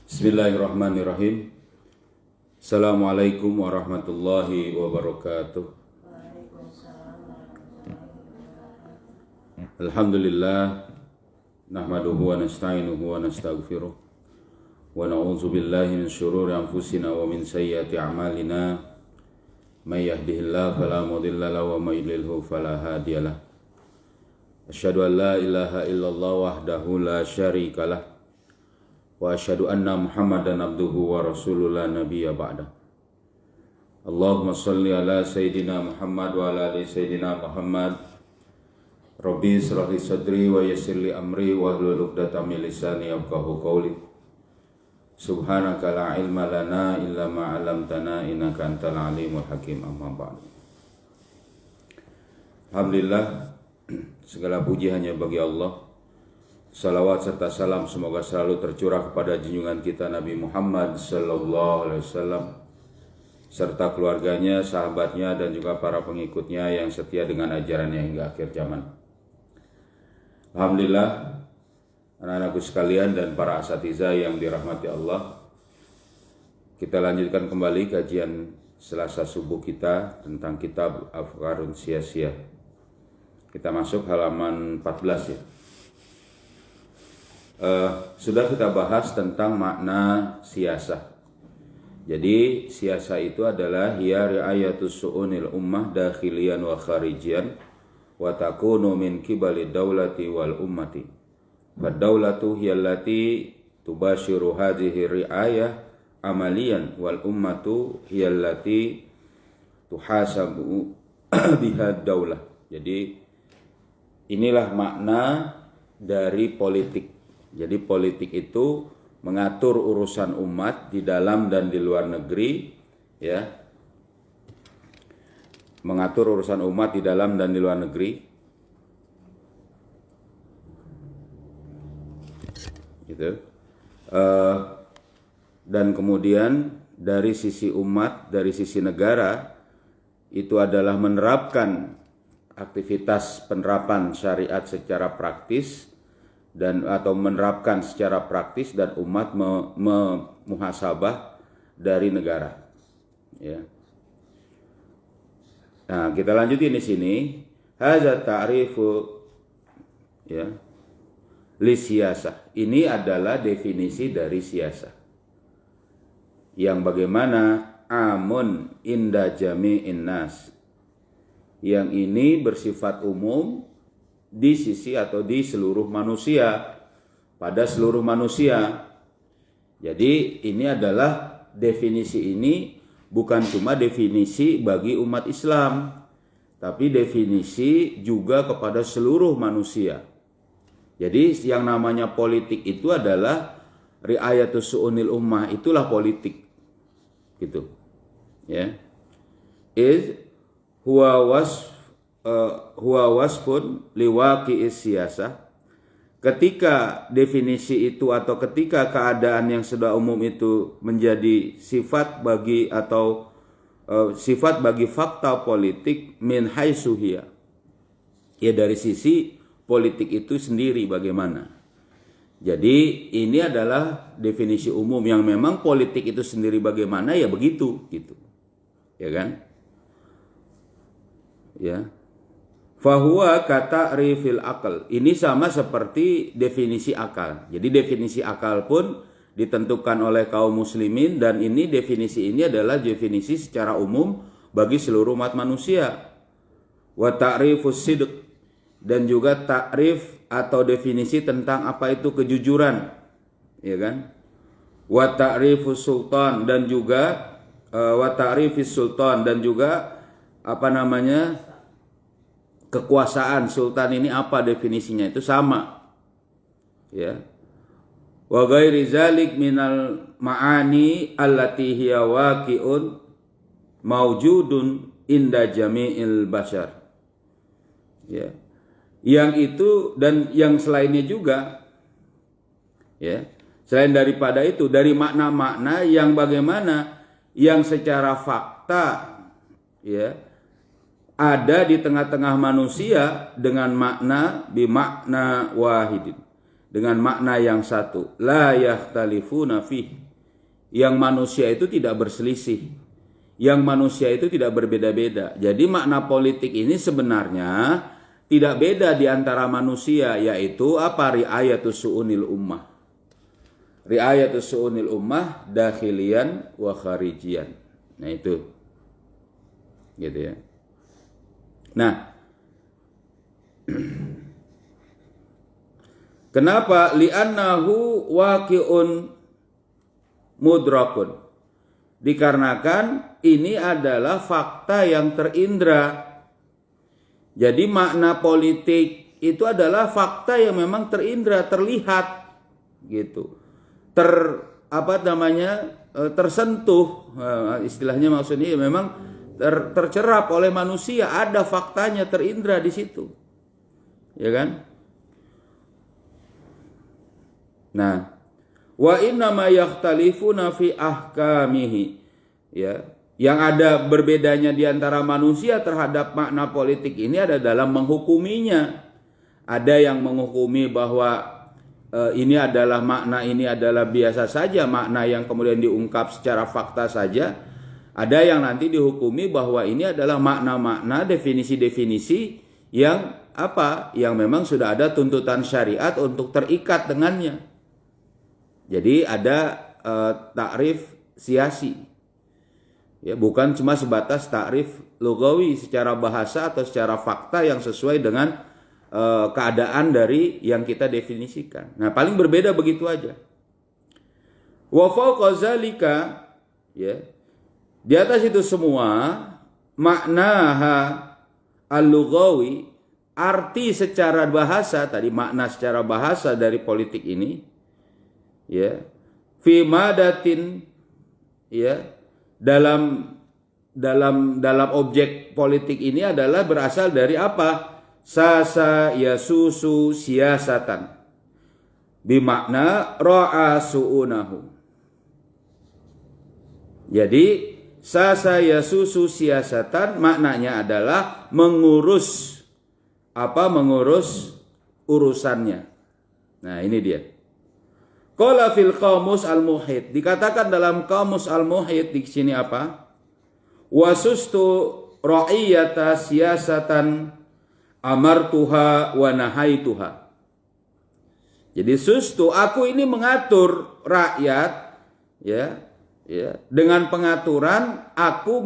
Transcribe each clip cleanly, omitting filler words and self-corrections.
Bismillahirrahmanirrahim. Assalamualaikum warahmatullahi wabarakatuh. Alhamdulillah, nahmaduhu wa nasta'inuhu wa nastaghfiruh wa na'udzu billahi min syururi anfusina wa min sayyiati a'malina. May yahdihillahu fala mudilla lahu wa may yudlilhu fala hadiyalah. Asyhadu an la ilaha illallah wahdahu la syarikalah wa asyhadu anna Muhammadan abduhu wa rasuluhu la nabiyya ba'da. Allahumma shalli ala sayyidina Muhammad wa ala ali sayyidina Muhammad. Rabbi israh li sadri wa yassir li amri wa hlul 'uqdatam min lisani yafqahu qawli. Subhanaka la ilma lana illa ma 'allamtana innaka antal alimul hakim. Amma ba'du. Alhamdulillah, segala puji hanya bagi Allah. Salawat serta salam semoga selalu tercurah kepada junjungan kita Nabi Muhammad sallallahu alaihi wasallam serta keluarganya, sahabatnya dan juga para pengikutnya yang setia dengan ajarannya hingga akhir zaman. Alhamdulillah, anak-anakku sekalian dan para asatidzah yang dirahmati Allah, kita lanjutkan kembali kajian Selasa subuh kita tentang kitab Afkarun Sia-Sia. Kita masuk halaman 14 ya. Sudah kita bahas tentang makna siasah. Jadi siasah itu adalah hiya ri'ayatus su'unil ummah dakhiliyan wa kharijiyan wa takunu min qibali daulati wal ummati. Fad daulatu hiya allati tubashiru hadhihi ri'ayah amaliyan wal ummatu hiya allati tuhasabu biha daulah. Jadi inilah makna dari politik. Jadi politik itu mengatur urusan umat di dalam dan di luar negeri, ya. Mengatur urusan umat di dalam dan di luar negeri. Gitu. Dan kemudian dari sisi umat, dari sisi negara itu adalah menerapkan aktivitas penerapan syariat secara praktis dan atau menerapkan secara praktis dan umat muhasabah dari negara. Ya. Nah, kita lanjutin di sini. Hadza ta'rifu ya li siyasah. Ini adalah definisi dari siasah. Yang bagaimana amun inda jami'in nas. Yang ini bersifat umum di sisi atau di seluruh manusia, pada seluruh manusia. Jadi ini adalah definisi ini bukan cuma definisi bagi umat Islam, tapi definisi juga kepada seluruh manusia. Jadi yang namanya politik itu adalah ri'ayatus su'unil ummah, itulah politik. Gitu. Ya. Huwa wasfun liwaqi'is siyasah. Ketika definisi itu atau ketika keadaan yang sudah umum itu menjadi sifat bagi atau sifat bagi fakta politik min haitsuhiya. Ya dari sisi politik itu sendiri bagaimana. Jadi ini adalah definisi umum yang memang politik itu sendiri bagaimana ya begitu gitu. Ya kan? Ya. Fahuwa kata rifil akal. Ini sama seperti definisi akal. Jadi definisi akal pun ditentukan oleh kaum muslimin dan ini definisi ini adalah definisi secara umum bagi seluruh umat manusia. Wa ta'rifus sidq, dan juga takrif atau definisi tentang apa itu kejujuran. Ya kan? Wa ta'rifus sultan dan juga wa ta'rifis sultan dan juga apa namanya? Kekuasaan sultan ini apa definisinya itu sama. Ya. Wa ghairi zalik minal ma'ani allati hiya waqi'un maujudun inda jami'il bashar. Ya. Yang itu dan yang selainnya juga. Ya. Selain daripada itu dari makna-makna yang bagaimana yang secara fakta ya ada di tengah-tengah manusia dengan makna bimakna wahidin, dengan makna yang satu, la yakhtalifuna fih, yang manusia itu tidak berselisih, yang manusia itu tidak berbeda-beda. Jadi makna politik ini sebenarnya tidak beda di antara manusia, yaitu apa? Ri'ayatus su'unil ummah. Ri'ayatus su'unil ummah dakhilian wa kharijian. Nah itu. Gitu ya. Nah, kenapa? Li'annahu waqi'un mudrakun. Dikarenakan ini adalah fakta yang terindra. Jadi makna politik itu adalah fakta yang memang terindra, terlihat gitu. Tersentuh, istilahnya maksudnya memang tercerap oleh manusia, ada faktanya terindra di situ. Ya kan? Nah, wa inna ma yakhtalifuna fi ahkamihi, ya. Yang ada berbedanya di antara manusia terhadap makna politik ini ada dalam menghukuminya. Ada yang menghukumi bahwa ini adalah makna, ini adalah biasa saja, makna yang kemudian diungkap secara fakta saja. Ada yang nanti dihukumi bahwa ini adalah makna-makna, definisi-definisi yang apa? Yang memang sudah ada tuntutan syariat untuk terikat dengannya. Jadi ada takrif siasi. Ya, bukan cuma sebatas takrif lugawi secara bahasa atau secara fakta yang sesuai dengan keadaan dari yang kita definisikan. Nah, paling berbeda begitu aja. Wa fawqa zalika, ya. Di atas itu semua, maknaha al-lughawi, arti secara bahasa, tadi makna secara bahasa dari politik ini, ya, fi madatin, ya, dalam objek politik ini adalah berasal dari apa? Sasa yasusu siasatan, bimakna ra'a su'unahu. Jadi sasa yasusu siasatan maknanya adalah mengurus urusannya. Nah, ini dia. Qala fil qamus al-muhit, dikatakan dalam qamus al-muhit di sini apa? Wasustu ra'iyata siyasatan amartuha wa nahaituha. Jadi sustu, aku ini mengatur rakyat, ya, dengan pengaturan aku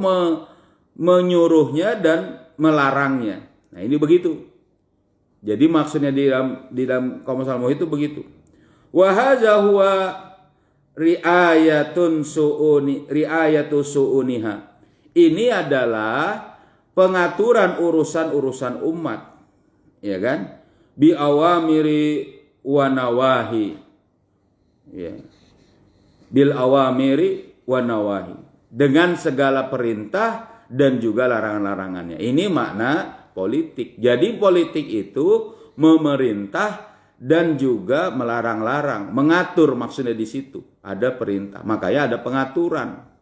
menyuruhnya dan melarangnya. Nah, ini begitu. Jadi maksudnya di dalam qamus al-muhit itu begitu. Wa hadza huwa ri'ayatu su'uniha. Ini adalah pengaturan urusan-urusan umat, ya kan? Bi awamiri wa nawahi. Ya. Bil awamiri wa nawahi. Dengan segala perintah dan juga larangan-larangannya. Ini makna politik. Jadi politik itu memerintah dan juga melarang-larang, mengatur, maksudnya di situ ada perintah, makanya ada pengaturan.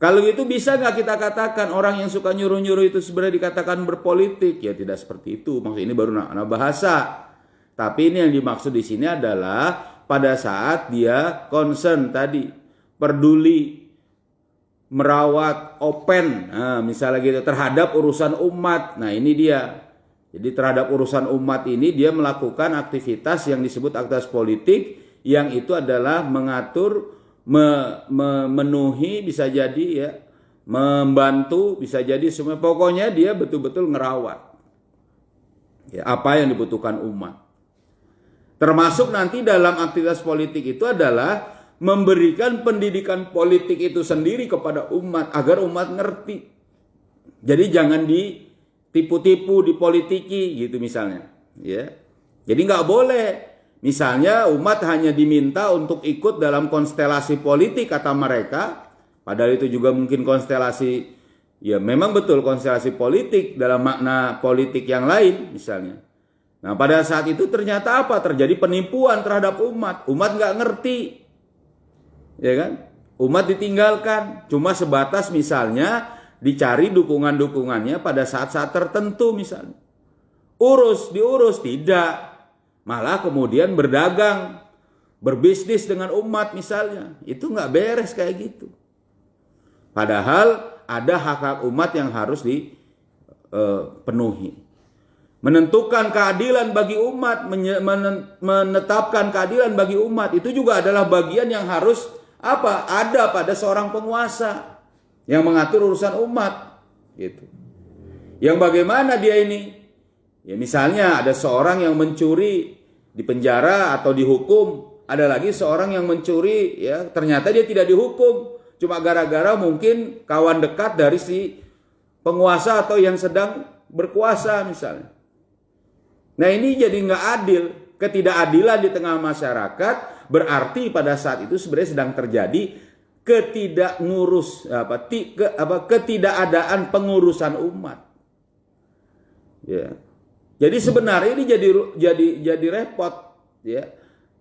Kalau itu bisa nggak kita katakan orang yang suka nyuruh-nyuruh itu sebenarnya dikatakan berpolitik? Ya tidak seperti itu, maksud ini baru bahasa. Tapi ini yang dimaksud di sini adalah pada saat dia concern tadi, peduli, merawat, open, nah, misalnya gitu terhadap urusan umat. Nah ini dia. Jadi terhadap urusan umat ini dia melakukan aktivitas yang disebut aktivitas politik, yang itu adalah mengatur, memenuhi, bisa jadi ya, membantu, bisa jadi semua. Pokoknya dia betul-betul ngerawat ya, apa yang dibutuhkan umat. Termasuk nanti dalam aktivitas politik itu adalah memberikan pendidikan politik itu sendiri kepada umat agar umat ngerti. Jadi jangan tipu-tipu, dipolitiki gitu misalnya, ya. Jadi nggak boleh, misalnya umat hanya diminta untuk ikut dalam konstelasi politik kata mereka, padahal itu juga mungkin konstelasi, ya memang betul konstelasi politik dalam makna politik yang lain misalnya. Nah pada saat itu ternyata apa? Terjadi penipuan terhadap umat nggak ngerti, ya kan? Umat ditinggalkan, cuma sebatas misalnya dicari dukungan-dukungannya pada saat-saat tertentu misalnya. Diurus, tidak. malah kemudian berdagang, berbisnis dengan umat misalnya. Itu nggak beres kayak gitu. Padahal ada hak-hak umat yang harus dipenuhi. Menentukan keadilan bagi umat, menetapkan keadilan bagi umat, itu juga adalah bagian yang harus ada pada seorang penguasa yang mengatur urusan umat, gitu. Yang bagaimana dia ini? Ya misalnya ada seorang yang mencuri di penjara atau dihukum, ada lagi seorang yang mencuri ya ternyata dia tidak dihukum, cuma gara-gara mungkin kawan dekat dari si penguasa atau yang sedang berkuasa misalnya. Nah ini jadi nggak adil, ketidakadilan di tengah masyarakat berarti pada saat itu sebenarnya sedang terjadi ketidakadaan pengurusan umat. Ya. Jadi sebenarnya ini jadi repot, ya.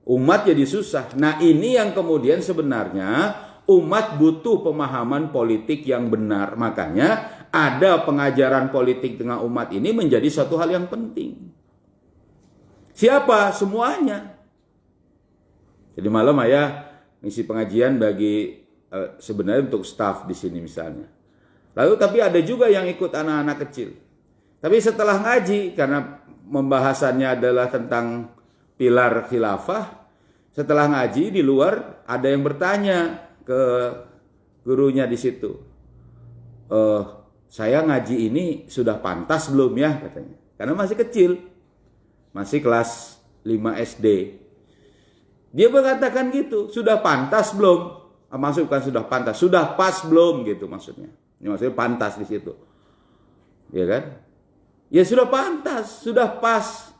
Umat jadi susah. Nah ini yang kemudian sebenarnya umat butuh pemahaman politik yang benar. Makanya ada pengajaran politik tengah umat ini menjadi suatu hal yang penting. Siapa? Semuanya. Jadi malam ayah ngisi pengajian bagi sebenarnya untuk staf di sini misalnya. Lalu tapi ada juga yang ikut anak-anak kecil. Tapi setelah ngaji, karena pembahasannya adalah tentang pilar khilafah, setelah ngaji di luar ada yang bertanya ke gurunya di situ. Saya ngaji ini sudah pantas belum ya katanya. Karena masih kecil. Masih kelas 5 SD. Dia mengatakan gitu, sudah pantas belum? Maksudnya bukan sudah pantas, sudah pas belum gitu maksudnya. Ini maksudnya pantas di situ. Ya kan? Ya sudah pantas, sudah pas.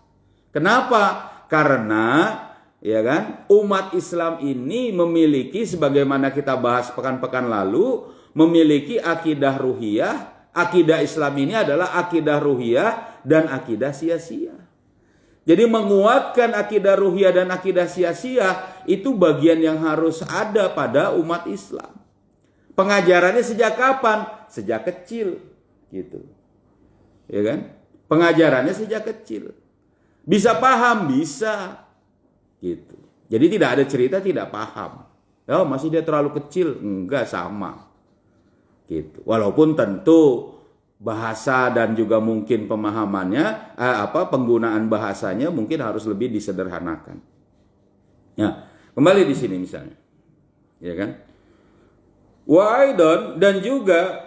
Kenapa? Karena ya kan, umat Islam ini memiliki sebagaimana kita bahas pekan-pekan lalu, memiliki akidah ruhiyah. Akidah Islam ini adalah akidah ruhiyah dan akidah sia-sia. Jadi menguatkan akidah ruhiyah dan akidah sia-sia itu bagian yang harus ada pada umat Islam. Pengajarannya sejak kapan? Sejak kecil, gitu. Ya kan? Pengajarannya sejak kecil. Bisa paham, bisa, gitu. Jadi tidak ada cerita tidak paham. Oh, masih dia terlalu kecil, enggak sama, gitu. Walaupun tentu bahasa dan juga mungkin pemahamannya, penggunaan bahasanya mungkin harus lebih disederhanakan. Ya, kembali di sini misalnya, ya kan? Wa aidan dan juga,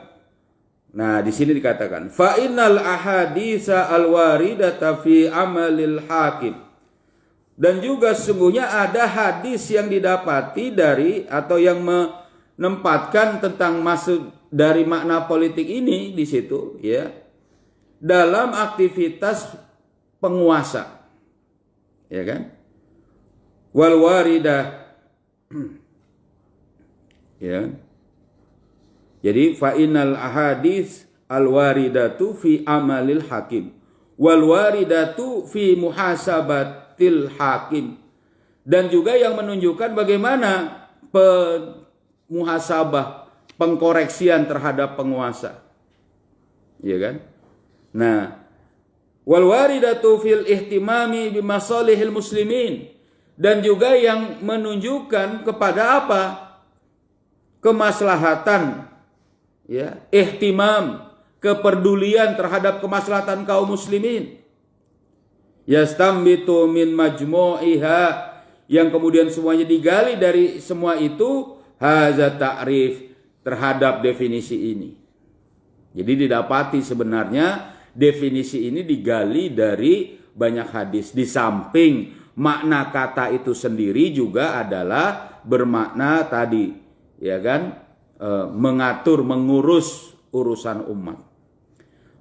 nah di sini dikatakan, fa innal ahaditsa alwaridata fi amalil hakim. Dan juga sesungguhnya ada hadis yang didapati dari atau yang menempatkan tentang maksud dari makna politik ini di situ ya dalam aktivitas penguasa, ya kan? Wal waridah, ya. Jadi fa innal ahadits al waridatu fi amalil hakim wal waridatu fi muhasabatil hakim, dan juga yang menunjukkan bagaimana muhasabah, pengkoreksian terhadap penguasa, ya kan? Nah, wal waridatu fil ihtimami bimasalihil muslimin, dan juga yang menunjukkan kepada apa? Kemaslahatan, ya, ihtimam, kepedulian terhadap kemaslahatan kaum muslimin. Yastambitu min majmu'iha, yang kemudian semuanya digali dari semua itu, haza ta'rif, terhadap definisi ini. Jadi didapati sebenarnya definisi ini digali dari banyak hadis. Di samping makna kata itu sendiri juga adalah bermakna tadi, ya kan, mengatur, mengurus urusan umat.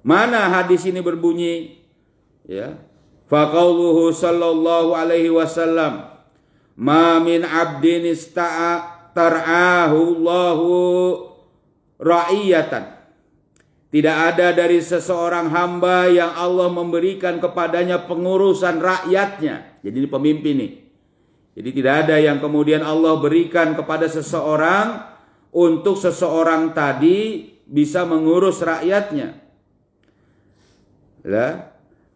Mana hadis ini berbunyi? Ya, faqauluhu sallallahu alaihi wasallam, ma min abdin tar'ahu Allahu ra'iyatan. Tidak ada dari seseorang hamba yang Allah memberikan kepadanya pengurusan rakyatnya. Jadi ini pemimpin nih. Jadi tidak ada yang kemudian Allah berikan kepada seseorang untuk seseorang tadi bisa mengurus rakyatnya.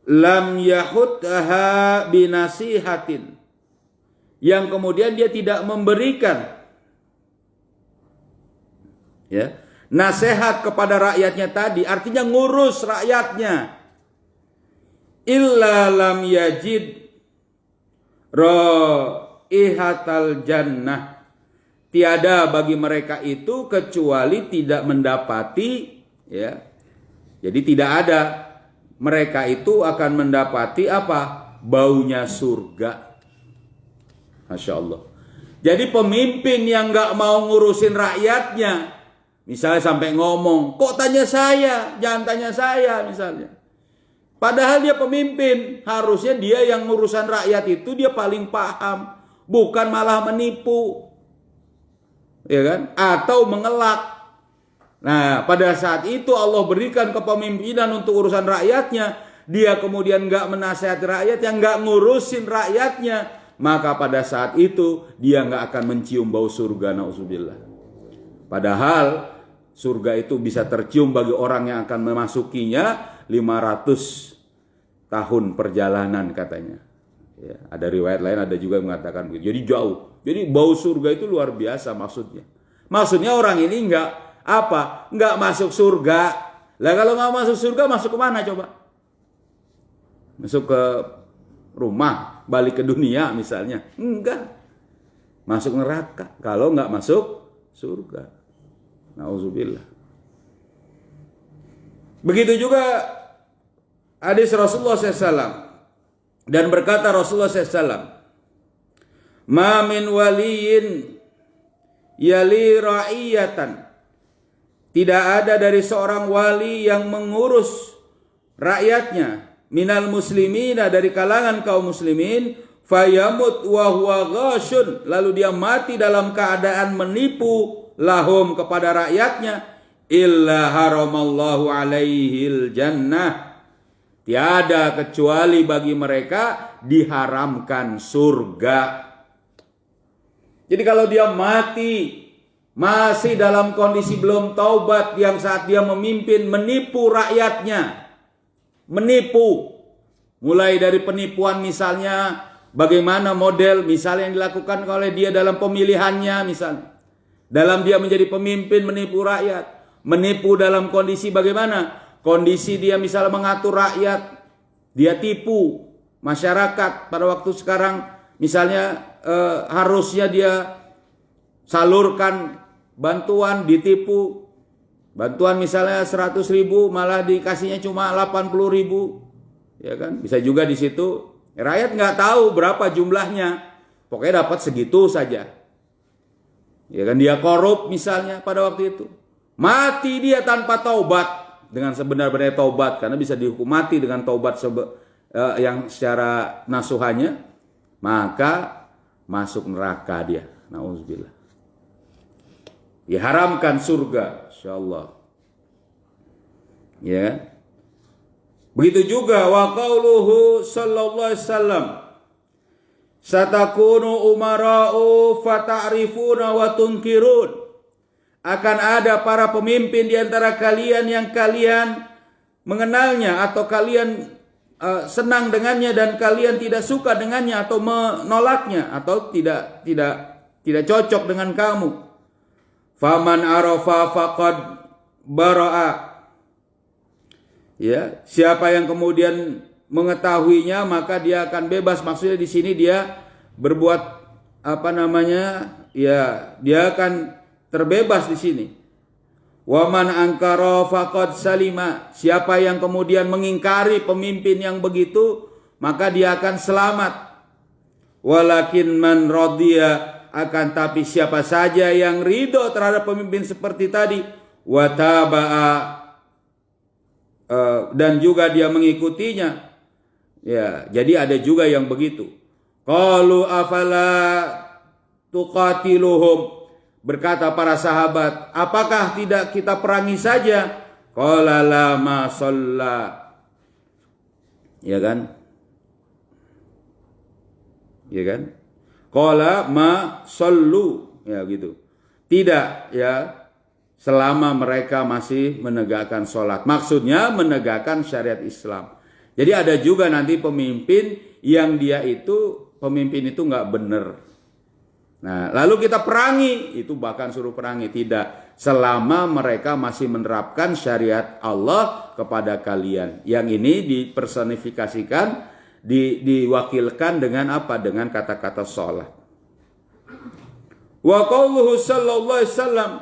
lam yahutha binasihatin, yang kemudian dia tidak memberikan ya nasihat kepada rakyatnya tadi, artinya ngurus rakyatnya, illa lam yajid raihatal jannah, tiada bagi mereka itu kecuali tidak mendapati ya. Jadi tidak ada, mereka itu akan mendapati apa? Baunya surga. Masya Allah. Jadi pemimpin yang gak mau ngurusin rakyatnya, misalnya sampai ngomong, kok tanya saya, jangan tanya saya misalnya. Padahal dia pemimpin, harusnya dia yang ngurusan rakyat itu dia paling paham, bukan malah menipu, ya kan? Atau mengelak. Nah, pada saat itu Allah berikan kepemimpinan untuk urusan rakyatnya, dia kemudian gak menasihati rakyat, yang gak ngurusin rakyatnya, maka pada saat itu dia gak akan mencium bau surga, na'udzubillah. Padahal surga itu bisa tercium bagi orang yang akan memasukinya 500 tahun perjalanan katanya. Ya, ada riwayat lain, ada juga yang mengatakan begitu. Jadi jauh. Jadi bau surga itu luar biasa maksudnya. Maksudnya orang ini nggak masuk surga. Lah kalau nggak masuk surga, masuk ke mana coba? Masuk ke rumah, balik ke dunia misalnya? Enggak. Masuk neraka kalau nggak masuk surga. Nauzubillah. Begitu juga hadis Rasulullah SAW. Dan berkata Rasulullah SAW, ma min waliyin yali ra'iyatan, tidak ada dari seorang wali yang mengurus rakyatnya, minal muslimina, dari kalangan kaum muslimin, fayamut wa huwa ghashun, lalu dia mati dalam keadaan menipu lahum kepada rakyatnya, illa haramallahu alaihil jannah, tiada kecuali bagi mereka diharamkan surga. Jadi kalau dia mati masih dalam kondisi belum taubat, yang saat dia memimpin menipu rakyatnya, menipu, mulai dari penipuan misalnya bagaimana model misalnya yang dilakukan oleh dia dalam pemilihannya, misalnya dalam dia menjadi pemimpin menipu rakyat, menipu dalam kondisi bagaimana, kondisi dia misalnya mengatur rakyat, dia tipu masyarakat pada waktu sekarang misalnya harusnya dia salurkan bantuan, ditipu. Bantuan misalnya 100.000 malah dikasihnya cuma 80.000. Ya kan? Bisa juga di situ rakyat nggak tahu berapa jumlahnya. Pokoknya dapat segitu saja. Ya kan, dia korup misalnya pada waktu itu. Mati dia tanpa taubat, dengan sebenar-benarnya taubat, karena bisa dihukum mati dengan taubat yang secara nasuhannya, maka masuk neraka dia. Nauzubillah. Diharamkan surga, insyaallah. Ya. Begitu juga wa qauluhu sallallahu alaihi wasallam, satakunu umara'u fata'rifuna wa tunkirun. Akan ada para pemimpin di antara kalian yang kalian mengenalnya atau kalian senang dengannya, dan kalian tidak suka dengannya atau menolaknya atau tidak cocok dengan kamu. Faman arafa faqad bara'a. Ya, siapa yang kemudian mengetahuinya maka dia akan bebas. Maksudnya di sini dia berbuat ya dia akan terbebas di sini. Waman angkara faqad salima. Siapa yang kemudian mengingkari pemimpin yang begitu, maka dia akan selamat. Walakin man radiya, akan tapi siapa saja yang ridho terhadap pemimpin seperti tadi, wataba'a, dan juga dia mengikutinya. Ya, jadi ada juga yang begitu. Qalu afala tuqatiluhum. Berkata para sahabat, apakah tidak kita perangi saja? Qala la ma shalla. Ya kan? Ya kan? Qala ma shallu. Ya gitu. Tidak, ya, selama mereka masih menegakkan sholat. Maksudnya menegakkan syariat Islam. Jadi ada juga nanti pemimpin yang dia itu pemimpin itu nggak benar. Nah, lalu kita perangi, itu bahkan suruh perangi, tidak, selama mereka masih menerapkan syariat Allah kepada kalian. Yang ini dipersonifikasikan, diwakilkan dengan apa? Dengan kata-kata sholat. Wa qauluhu sallallahu alaihi wasallam,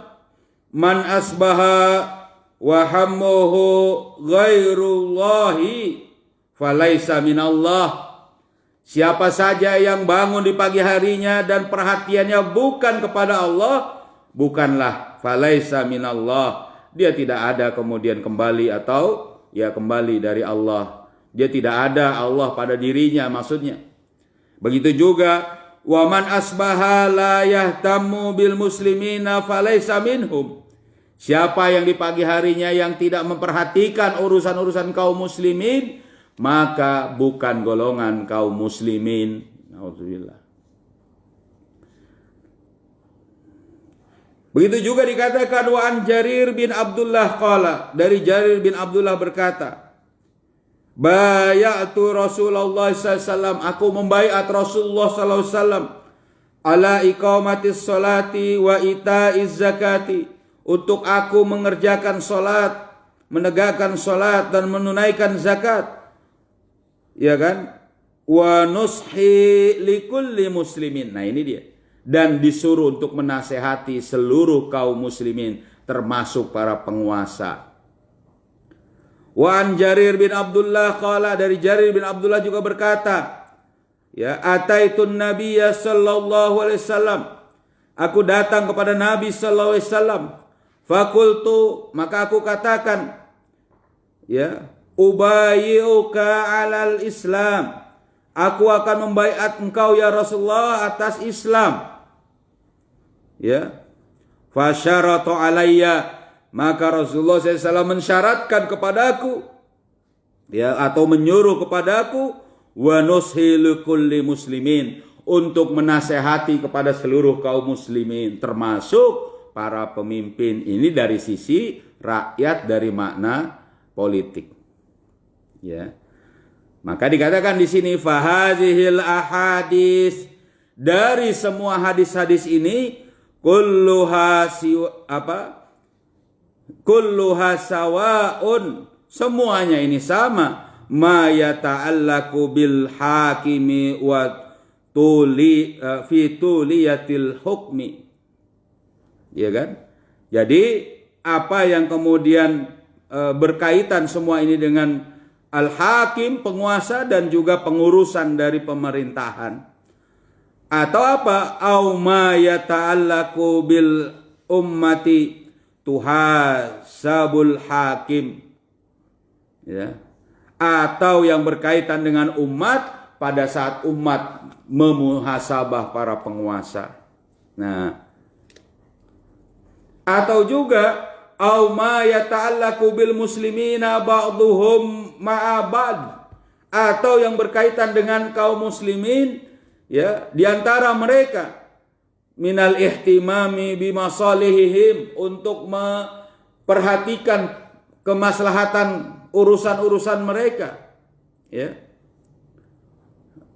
man asbaha wa hammuhu ghairullahi falaisa minallah. Siapa saja yang bangun di pagi harinya dan perhatiannya bukan kepada Allah, bukanlah falaisa minallah. Dia tidak ada kemudian kembali atau ya kembali dari Allah. Dia tidak ada Allah pada dirinya maksudnya. Begitu juga wa man asbaha la yahtammu bil muslimina falaisa minhum. Siapa yang di pagi harinya yang tidak memperhatikan urusan-urusan kaum muslimin, maka bukan golongan kaum muslimin. Nauzubillah. Begitu juga dikatakan wa an Jarir bin Abdullah qala, dari Jarir bin Abdullah berkata, bayatu Rasulullah sallallahu alaihi wasallam, aku membaiat Rasulullah sallallahu alaihi wasallam ala iqamatis salati wa itaiz zakati, untuk aku mengerjakan salat, menegakkan salat dan menunaikan zakat. Ya kan? Wa nushi likulli muslimin. Nah ini dia. Dan disuruh untuk menasehati seluruh kaum muslimin, termasuk para penguasa. Wa an Jarir bin Abdullah qala, dari Jarir bin Abdullah juga berkata, ya ataitun nabiyya sallallahu alaihi wasallam, aku datang kepada Nabi sallallahu alaihi wasallam, fakultu, maka aku katakan, ya, ubayyuka alal Islam, aku akan membaiat engkau ya Rasulullah atas Islam. Ya, fasyaratu alayya, maka Rasulullah SAW mensyaratkan kepadaku, ya, atau menyuruh kepadaku, wa nushi likulli muslimin, untuk menasehati kepada seluruh kaum muslimin, termasuk para pemimpin. Ini dari sisi rakyat, dari makna politik. Ya, maka dikatakan di sini fahazihil ahadis, dari semua hadis-hadis ini kulluha sawaun, semuanya ini sama, ma yata'allaku bil hakimi wa fi tuliyatil hukmi. Ya kan? Jadi apa yang kemudian berkaitan semua ini dengan al-hakim, penguasa, dan juga pengurusan dari pemerintahan. Atau apa? Au ma yata'allaku bil ummati tuhasabul hakim. Ya. Atau yang berkaitan dengan umat pada saat umat memuhasabah para penguasa. Nah, atau juga au ma yata'allaku bil muslimina ba'duhum ma'a ba'd, atau yang berkaitan dengan kaum muslimin, ya, di antara mereka minal ihtimami bimasalihihim, untuk memperhatikan kemaslahatan urusan-urusan mereka, ya.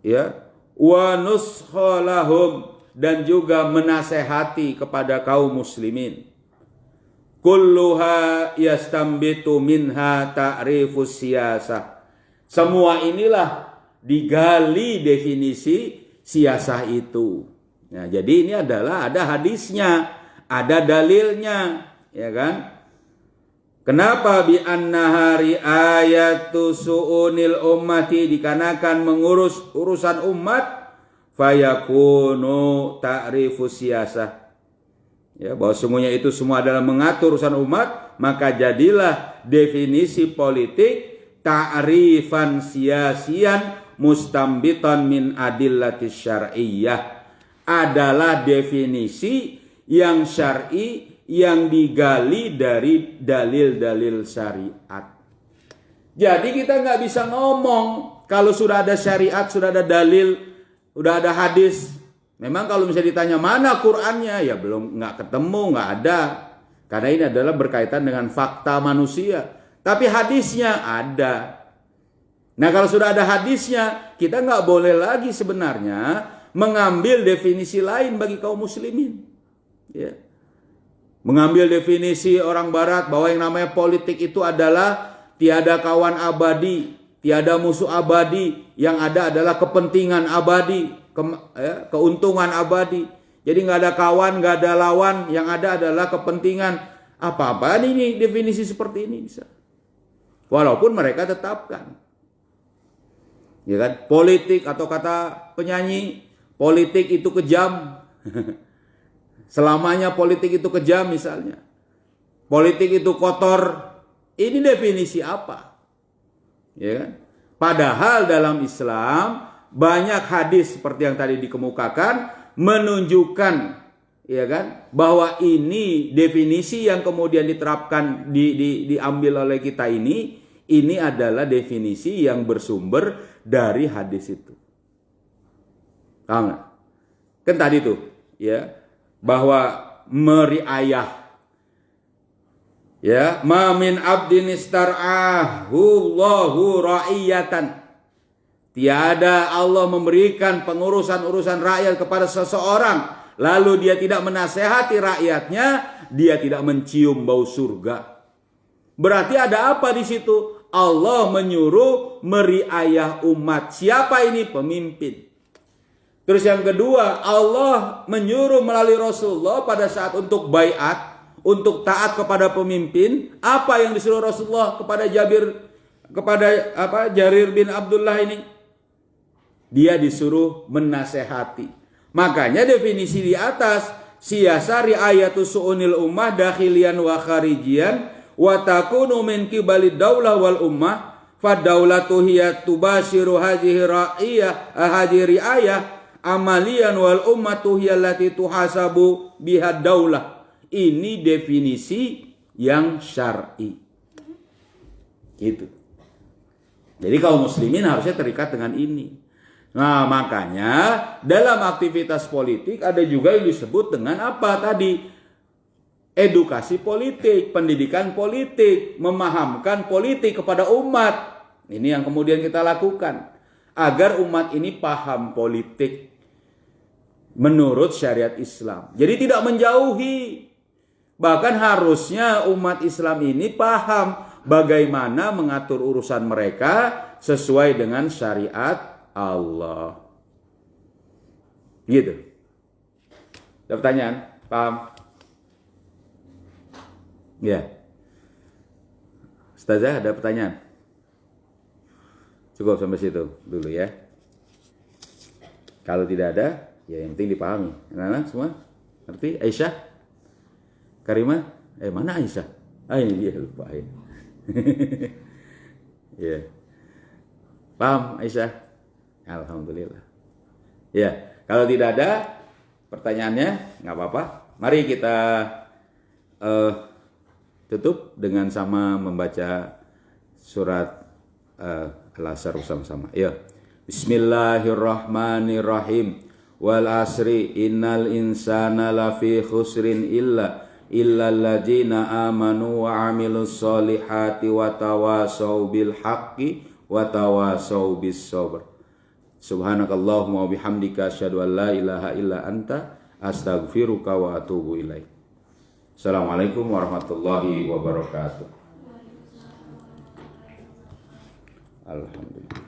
Ya, wa nuskhalahum, dan juga menasehati kepada kaum muslimin. Kulluha yastambitu minha ta'rifus siyasah. Semua inilah digali definisi siyasah itu. Nah, jadi ini adalah ada hadisnya, ada dalilnya, ya kan? Kenapa bi annahari ayatu su'unil ummati, dikarenakan mengurus urusan umat, fayakunu ta'rifus siyasah. Ya, bahwa semuanya itu semua adalah mengatur urusan umat, maka jadilah definisi politik ta'rifan siyasian mustambitan min adillatis syar'iyyah, adalah definisi yang syar'i yang digali dari dalil-dalil syariat. Jadi kita nggak bisa ngomong kalau sudah ada syariat, sudah ada dalil, sudah ada hadis. Memang kalau misalnya ditanya mana Qur'annya, ya belum, nggak ketemu, nggak ada. Karena ini adalah berkaitan dengan fakta manusia. Tapi hadisnya ada. Nah kalau sudah ada hadisnya, kita nggak boleh lagi sebenarnya mengambil definisi lain bagi kaum muslimin. Ya. Mengambil definisi orang barat bahwa yang namanya politik itu adalah tiada kawan abadi, tiada musuh abadi, yang ada adalah kepentingan abadi, keuntungan abadi. Jadi nggak ada kawan, nggak ada lawan, yang ada adalah kepentingan. Apa-apa ini definisi seperti ini bisa. Walaupun mereka tetapkan. Ya kan? Politik atau kata penyanyi, politik itu kejam. Selamanya politik itu kejam misalnya. Politik itu kotor. Ini definisi apa? Ya kan? Padahal dalam Islam banyak hadis seperti yang tadi dikemukakan menunjukkan, ya kan, bahwa ini definisi yang kemudian diterapkan diambil oleh kita ini adalah definisi yang bersumber dari hadis itu. Paham nggak? Kan tadi tuh, ya, bahwa meriayah, ya, ma min abdin istar'ahu Allahu ra'iyatan. Tiada Allah memberikan pengurusan-urusan rakyat kepada seseorang, lalu dia tidak menasehati rakyatnya, dia tidak mencium bau surga. Berarti ada apa di situ? Allah menyuruh meriayah umat. Siapa ini? Pemimpin. Terus yang kedua, Allah menyuruh melalui Rasulullah pada saat untuk baiat, untuk taat kepada pemimpin. Apa yang disuruh Rasulullah kepada Jarir bin Abdullah ini? Dia disuruh menasehati. Makanya definisi di atas, siyasa riayatus su'unil ummah dakhilian wa kharijian wa takunu min kibalid daulah wal ummah fa daulatu hiya tubashiru hadhihi riayah amalian wal ummatu hiya allati tuhasabu biha daulah. Ini definisi yang syar'i. Gitu. Jadi kaum muslimin harusnya terikat dengan ini. Nah, makanya dalam aktivitas politik ada juga yang disebut dengan apa tadi? Edukasi politik, pendidikan politik, memahamkan politik kepada umat. Ini yang kemudian kita lakukan. Agar umat ini paham politik menurut syariat Islam. Jadi tidak menjauhi. Bahkan harusnya umat Islam ini paham bagaimana mengatur urusan mereka sesuai dengan syariat Allah. Gitu. Ada pertanyaan? Paham? Ya. Ustazah ada pertanyaan? Cukup sampai situ dulu ya. Kalau tidak ada, ya yang penting dipahami. Anak-anak semua ngerti? Aisyah? Karimah? Mana Aisyah? Ini dia, lupa. Ya. Paham Aisyah? Alhamdulillah. Ya, kalau tidak ada pertanyaannya, nggak apa-apa. Mari kita tutup dengan sama membaca surat Al-Asr bersama-sama. Ya. Bismillahirrahmanirrahim. Wal asri innal insana lafi khusrin illa alladzina amanu wa amilus solihati wa tawasau bil haqqi wa tawasau bis sabr. Subhanakallahumma wa bihamdika asyhadu an la ilaha illa anta astaghfiruka wa atubu ilaik. Assalamualaikum warahmatullahi wabarakatuh. Alhamdulillah.